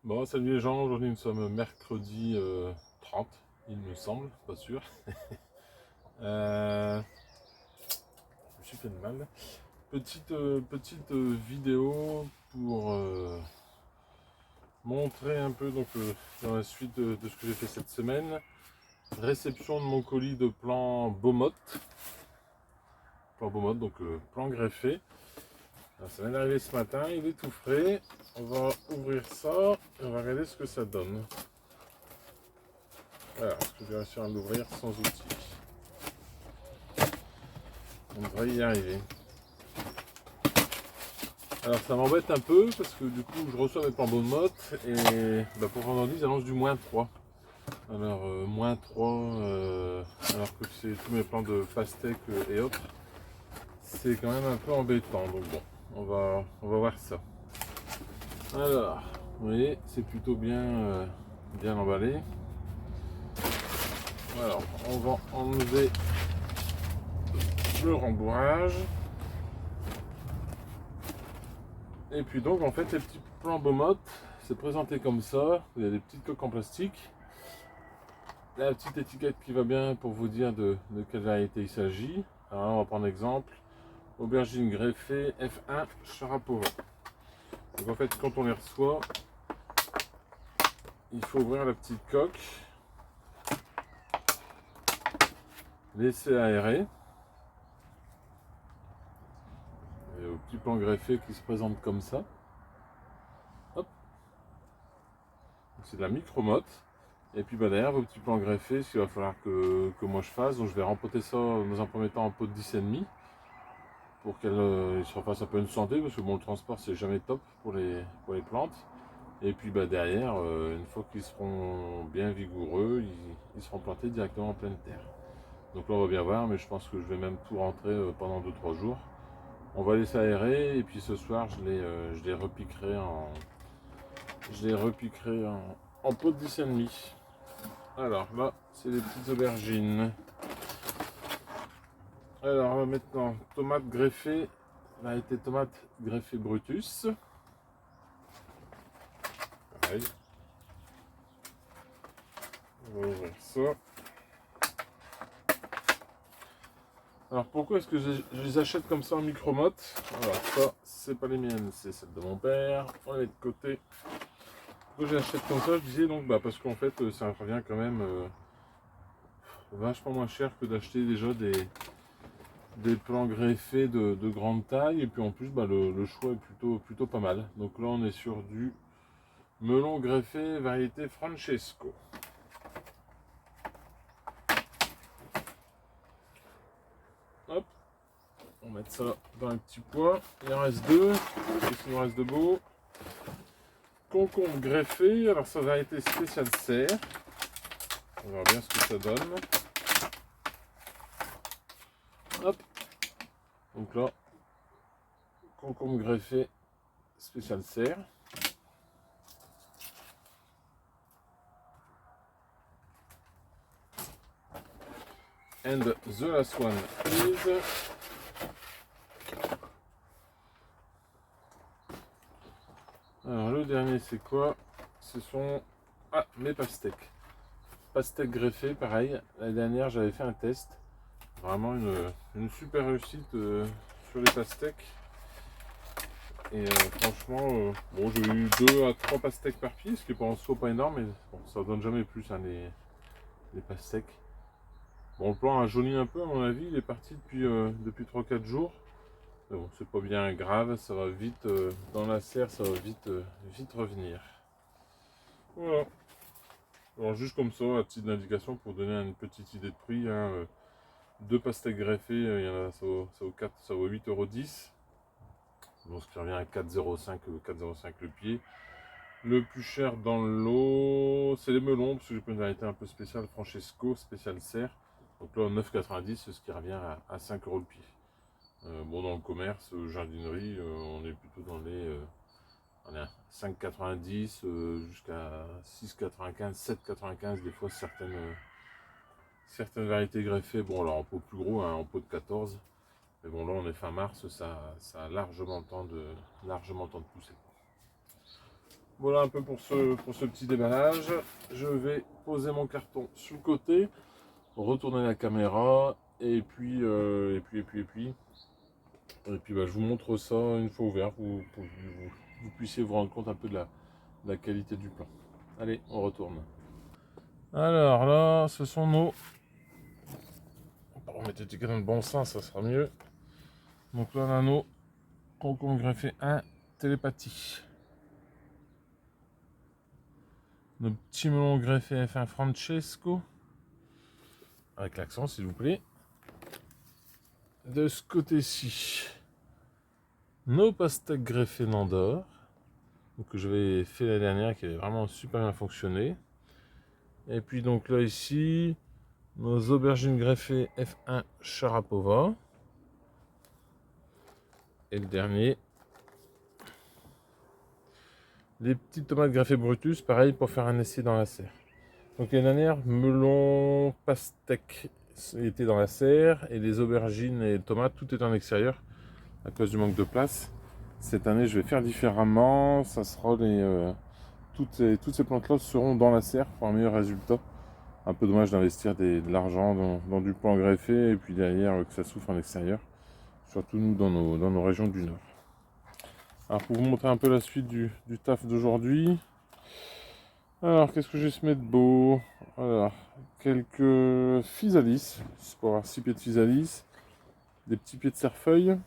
Bon, salut les gens, aujourd'hui nous sommes mercredi 30, il me semble, pas sûr. Je me suis fait de mal. Petite vidéo pour montrer un peu dans la suite de ce que j'ai fait cette semaine. Réception de mon colis de plan Beaumotte. Plan Beaumotte, donc plan greffé. Alors, ça vient d'arriver ce matin, il est tout frais. On va ouvrir ça et on va regarder ce que ça donne. Voilà, est-ce que je vais réussir à l'ouvrir sans outils? On devrait y arriver. Alors ça m'embête un peu parce que du coup je reçois mes plans Beaumotte et pour vendredi ils annoncent du -3. Alors -3 alors que c'est tous mes plans de pastèque et autres. C'est quand même un peu embêtant, donc bon, on va voir ça. Alors, vous voyez, c'est plutôt bien emballé. Alors, on va enlever le rembourrage. Et puis donc en fait les petits plans Beaumotte, c'est présenté comme ça. Il y a des petites coques en plastique. La petite étiquette qui va bien pour vous dire de quelle variété il s'agit. Alors on va prendre l'exemple. Aubergine greffée F1 Sharapova. Donc en fait quand on les reçoit, il faut ouvrir la petite coque, laisser aérer. Et au petit plan greffé qui se présente comme ça. Hop. C'est de la micromotte. Et puis derrière vos petits plans greffés, ce qu'il va falloir que moi je fasse. Donc je vais rempoter ça dans un premier temps en pot de 10,5 pour qu'elle se refasse un peu une santé, parce que bon, le transport c'est jamais top pour les plantes. Et puis derrière, une fois qu'ils seront bien vigoureux, ils seront plantés directement en pleine terre. Donc là on va bien voir, mais je pense que je vais même tout rentrer pendant 2-3 jours. On va laisser aérer et puis ce soir je les repiquerai en pot de 10,5. Alors là, c'est les petites aubergines. Alors maintenant, tomate greffée, variété tomate greffée Brutus. Pareil. On va ouvrir ça. Alors pourquoi est-ce que je les achète comme ça en micromotte? Alors ça, c'est pas les miennes, c'est celles de mon père. On les met de côté. Pourquoi je les achète comme ça? Je disais donc parce qu'en fait ça revient quand même vachement moins cher que d'acheter déjà des plants greffés de grande taille. Et puis en plus le choix est plutôt pas mal. Donc là on est sur du melon greffé variété Francesco. Hop, on va mettre ça dans un petit poids. Il en reste deux, qu'est-ce qu'il nous reste de beau? Concombre greffé, alors ça variété spéciale serre. On verra bien ce que ça donne. Hop, donc là, concombre greffé spéciale serre. And the last one is alors le dernier c'est quoi? Ce sont mes pastèques. Pastèques greffées, pareil. L'année dernière j'avais fait un test. Vraiment une super réussite sur les pastèques. Et franchement, bon, j'ai eu 2 à 3 pastèques par pied, ce qui est pas en soi pas énorme, mais bon, ça donne jamais plus hein, les pastèques. Bon, le plan a jauni un peu à mon avis, il est parti depuis 3-4 jours. Mais bon, c'est pas bien grave, ça va vite dans la serre, ça va vite revenir. Voilà. Alors juste comme ça, à titre d'indication pour donner une petite idée de prix, hein, 2 pastèques greffées, il y en a, ça vaut 8,10 €. Donc ce qui revient à 4,05 le pied. Le plus cher dans le lot, c'est les melons, parce que j'ai pris une variété un peu spéciale, Francesco, spéciale serre. Donc là, 9,90, ce qui revient à 5 € le pied. Bon, dans le commerce, jardinerie, on est plutôt dans les 5,90 jusqu'à 6,95, 7,95 des fois certaines variétés greffées. Bon, alors en pot plus gros, hein, en pot de 14. Mais bon, là, on est fin mars, ça a largement le temps de pousser. Voilà un peu pour ce petit déballage. Je vais poser mon carton sur le côté, retourner la caméra et puis bah, je vous montre ça une fois ouvert pour que vous puissiez vous rendre compte un peu de la qualité du plan. Allez, on retourne. Alors là, ce sont nos... On va remettre l'étiquette dans le bon sens, ça sera mieux. Donc là, on a nos concombres greffés 1 télépathie. Nos petits melons greffés F1 Francesco. Avec l'accent, s'il vous plaît. De ce côté-ci, nos pastèques greffées Nandor. Que j'avais fait la dernière, qui avait vraiment super bien fonctionné. Et puis donc là, ici, nos aubergines greffées F1 Sharapova. Et le dernier, les petites tomates greffées Brutus, pareil pour faire un essai dans la serre. Donc les dernières, melon, pastèque étaient dans la serre et les aubergines et tomates, tout est en extérieur à cause du manque de place. Cette année, je vais faire différemment. Ça sera toutes ces plantes-là seront dans la serre pour un meilleur résultat. Un peu dommage d'investir de l'argent dans du plan greffé et puis derrière que ça souffre en extérieur. Surtout nous dans nos régions du Nord. Alors pour vous montrer un peu la suite du taf d'aujourd'hui. Alors qu'est-ce que je vais se mettre de beau? Alors quelques physalis, c'est pour avoir 6 pieds de physalis, des petits pieds de cerfeuil.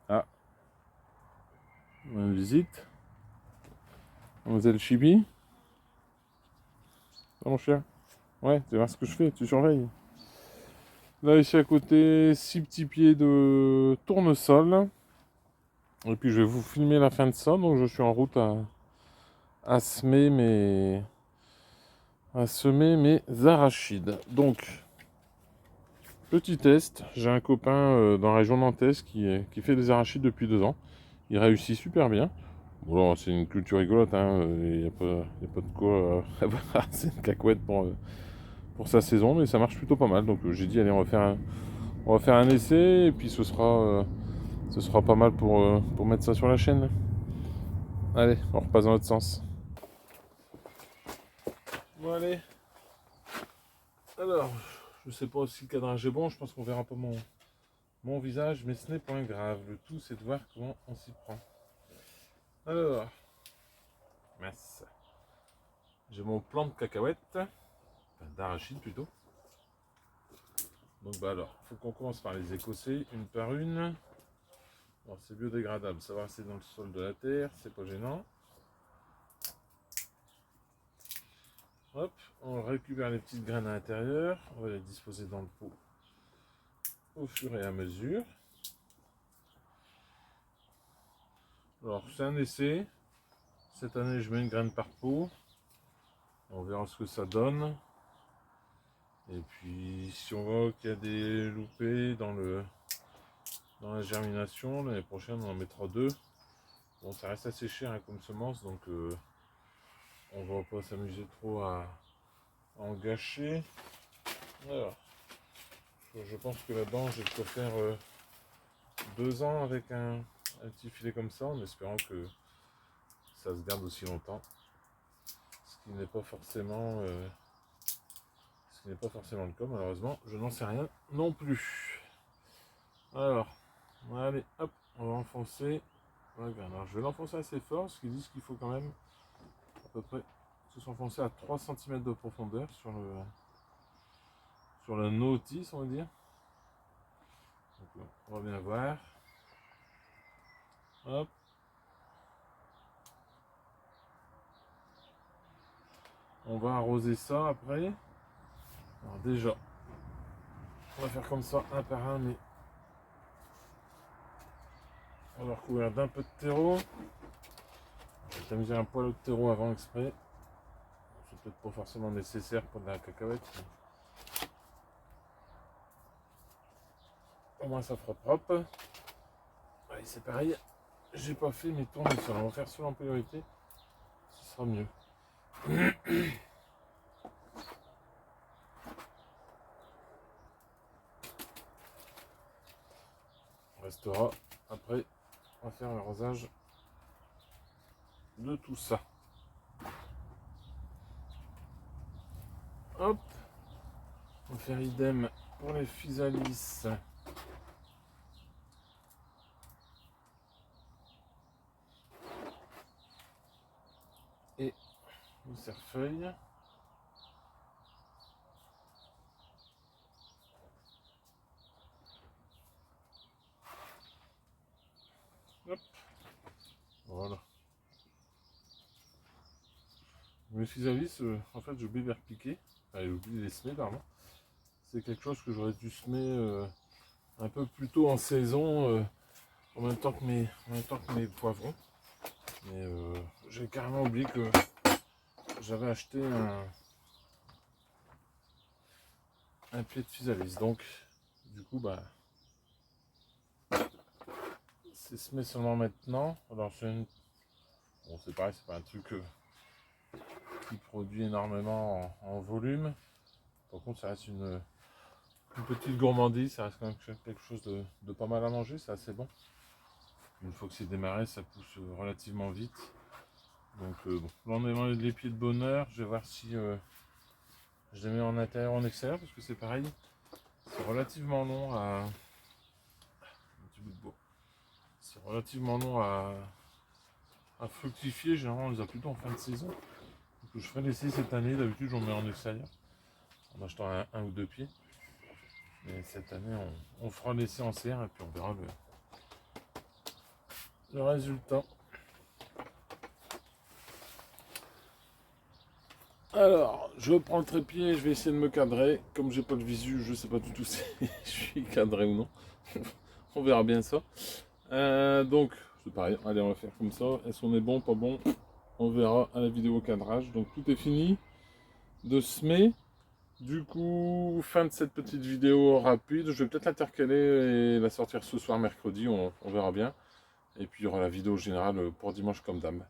Ah, une visite. Mademoiselle Chibi. Oh mon chien. Ouais, tu vois ce que je fais, tu surveilles. Là ici à côté, 6 petits pieds de tournesol. Et puis je vais vous filmer la fin de ça. Donc je suis en route à semer mes arachides. Donc, petit test. J'ai un copain dans la région nantaise qui fait des arachides depuis 2 ans. Il réussit super bien. Bon, c'est une culture rigolote. Il n'y a pas de quoi avoir. C'est une cacouette pour sa saison. Mais ça marche plutôt pas mal. Donc j'ai dit, allez, on va faire un essai. Et puis ce sera pas mal pour mettre ça sur la chaîne. Allez, on repasse dans l'autre sens. Bon allez. Alors, je sais pas si le cadrage est bon, je pense qu'on verra pas mon visage, mais ce n'est pas grave. Le tout c'est de voir comment on s'y prend. Alors, mince. J'ai mon plan de cacahuètes, enfin, d'arachide plutôt. Donc bah alors, il faut qu'on commence par les écosser une par une. Alors c'est biodégradable, ça va rester dans le sol de la terre, c'est pas gênant. Hop, on récupère les petites graines à l'intérieur, on va les disposer dans le pot au fur et à mesure. Alors c'est un essai, cette année je mets une graine par pot, on verra ce que ça donne. Et puis si on voit qu'il y a des loupés dans la germination, l'année prochaine on en mettra 2. Bon ça reste assez cher hein, comme semence, donc on va pas s'amuser trop à en gâcher. Alors, je pense que là-dedans j'ai de quoi faire 2 ans avec un petit filet comme ça, en espérant que ça se garde aussi longtemps. Ce qui n'est pas forcément le cas malheureusement, je n'en sais rien non plus. Alors, allez, hop, on va enfoncer la graine. Alors je vais l'enfoncer assez fort, parce qu'ils disent qu'il faut quand même à peu près se s'enfoncer à 3 cm de profondeur sur le notice, on va dire. Donc, on va bien voir. Hop. On va arroser ça après. Alors déjà, on va faire comme ça un par un, mais on va le recouvrir d'un peu de terreau. Je vais t'amuser un poil de terreau avant exprès. C'est peut-être pas forcément nécessaire pour de la cacahuète. Au moins ça fera propre. Allez, c'est pareil. J'ai pas fait mes tournesols. On va faire cela en priorité. Ce sera mieux. On restera après. On va faire l'arrosage de tout ça. Hop, on va faire idem pour les physalis. Et le cerfeuil. Hop, voilà. Mes physalis, en fait, j'ai oublié de les repiquer. Enfin, j'ai oublié de les semer, pardon. C'est quelque chose que j'aurais dû semer un peu plus tôt en saison, en même temps que mes poivrons. Mais j'ai carrément oublié que j'avais acheté un pied de physalis. Donc, du coup, bah, c'est semé seulement maintenant. Alors, bon, c'est pareil, c'est pas un truc qui produit énormément en volume. Par contre, ça reste une petite gourmandise, ça reste quand même quelque chose de pas mal à manger, c'est assez bon. Une fois que c'est démarré, ça pousse relativement vite. Donc bon, là on est dans les pieds de bonheur. Je vais voir si je les mets en intérieur ou en extérieur, parce que c'est pareil, c'est relativement long à... Un petit bout de bois. C'est relativement long à fructifier. Généralement on les a plutôt en fin de saison. Donc je ferai l'essayer cette année, d'habitude j'en mets en extérieur, en achetant un ou deux pieds. Mais cette année on fera l'essai en serre et puis on verra le résultat. Alors, je prends le trépied, je vais essayer de me cadrer. Comme j'ai pas le visu, je sais pas du tout si je suis cadré ou non. On verra bien ça. Donc, c'est pareil, allez, on va faire comme ça. Est-ce qu'on est bon, pas bon? On verra à la vidéo cadrage. Donc, tout est fini de semer. Du coup, fin de cette petite vidéo rapide. Je vais peut-être l'intercaler et la sortir ce soir, mercredi. On verra bien. Et puis, il y aura la vidéo générale pour dimanche comme d'hab.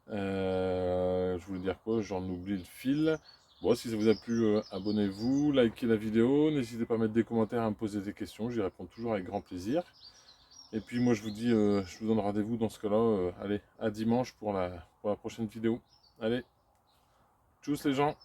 Je voulais dire quoi? J'en oublie le fil. Bon, si ça vous a plu, abonnez-vous, likez la vidéo, n'hésitez pas à mettre des commentaires, à me poser des questions, j'y réponds toujours avec grand plaisir. Et puis moi je vous dis, je vous donne rendez-vous dans ce cas-là, allez, à dimanche pour la prochaine vidéo. Allez, tchuss les gens!